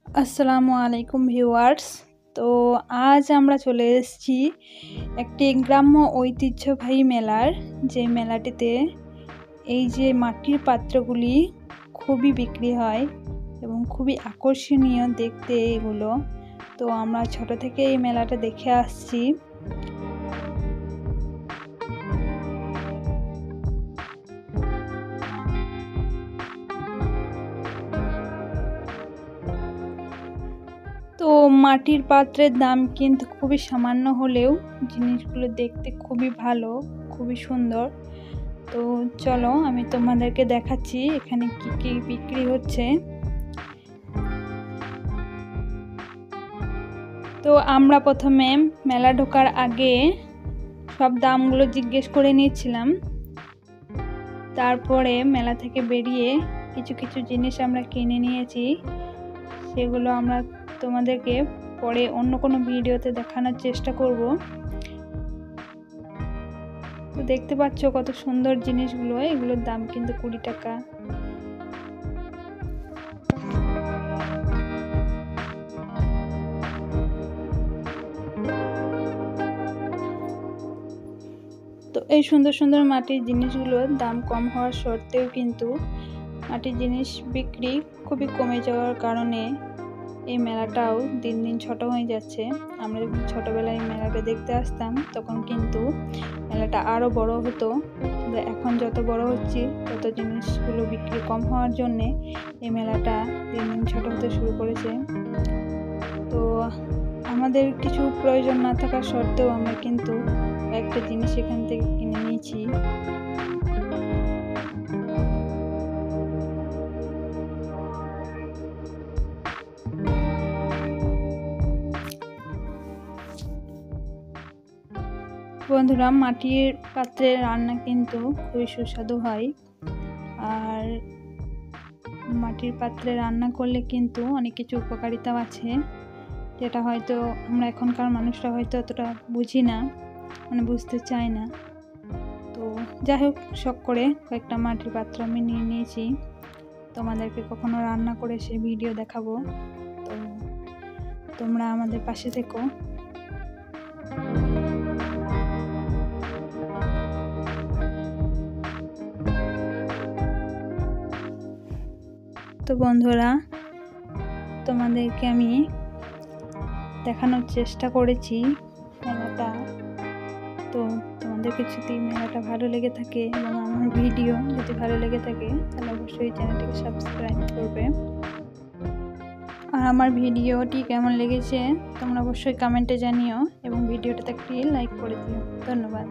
আসসালামু আলাইকুম ভিউয়ার্স। তো আজ আমরা চলে এসেছি একটি গ্রাম্য ঐতিহ্যবাহী মেলার, যে মেলাটিতে এই যে মাটির পাত্রগুলি খুবই বিক্রি হয় এবং খুবই আকর্ষণীয় দেখতে এগুলো। তো আমরা ছোট থেকে এই মেলাটা দেখে আসছি। তো মাটির পাত্রের দাম কিন্তু খুবই সামান্য হলেও জিনিসগুলো দেখতে খুবই ভালো, খুবই সুন্দর। তো চলো আমি তোমাদেরকে দেখাচ্ছি এখানে কি কি বিক্রি হচ্ছে। তো আমরা প্রথমে মেলা ঢোকার আগে সব দামগুলো জিজ্ঞেস করে নিয়েছিলাম। তারপরে মেলা থেকে বেরিয়ে কিছু কিছু জিনিস আমরা কিনে নিয়েছি, সেগুলো আমরা তোমাদেরকে পরে অন্য কোনো ভিডিওতে দেখানোর চেষ্টা করব। তো দেখতে পাচ্ছ কত সুন্দর জিনিসগুলো, এগুলোর দাম কিন্তু 20 টাকা। তো এই সুন্দর সুন্দর মাটির জিনিসগুলোর দাম কম হওয়ার সত্ত্বেও কিন্তু মাটির জিনিস বিক্রি খুবই কমে যাওয়ার কারণে এই মেলাটাও দিন দিন ছোট হয়ে যাচ্ছে। আমরা যখন ছোটবেলায় এই মেলাটা দেখতে আসতাম তখন কিন্তু মেলাটা আরও বড় হতো, কিন্তু এখন যত বড় হচ্ছে তত জিনিসগুলো বিক্রি কম হওয়ার জন্যে এই মেলাটা দিন দিন ছোট হতে শুরু করেছে। তো আমাদের কিছু প্রয়োজন না থাকা সত্ত্বেও আমরা কিন্তু একটা জিনিস এখান থেকে কিনে নিয়েছি। বন্ধুরা, মাটির পাত্রে রান্না কিন্তু খুবই সুস্বাদু হয়, আর মাটির পাত্রে রান্না করলে কিন্তু অনেক কিছু উপকারিতাও আছে, যেটা হয়তো আমরা এখনকার মানুষরা হয়তো অতটা বুঝি না, মানে বুঝতে চাই না। তো যাই হোক, শখ করে কয়েকটা মাটির পাত্র আমি নিয়ে নিয়েছি, তোমাদেরকে কখনো রান্না করে সে ভিডিও দেখাবো। তো তোমরা আমাদের পাশে থেকো। তো বন্ধুরা, তোমাদেরকে আমি দেখানোর চেষ্টা করেছি মেলাটা। তো তোমাদেরকে যদি মেলাটা ভালো লেগে থাকে এবং আমার ভিডিও যদি ভালো লেগে থাকে তাহলে অবশ্যই চ্যানেলটিকে সাবস্ক্রাইব করবে। আর আমার ভিডিওটি কেমন লেগেছে তোমরা অবশ্যই কমেন্টে জানিও এবং ভিডিওটাতে একটি লাইক করে দিও। ধন্যবাদ।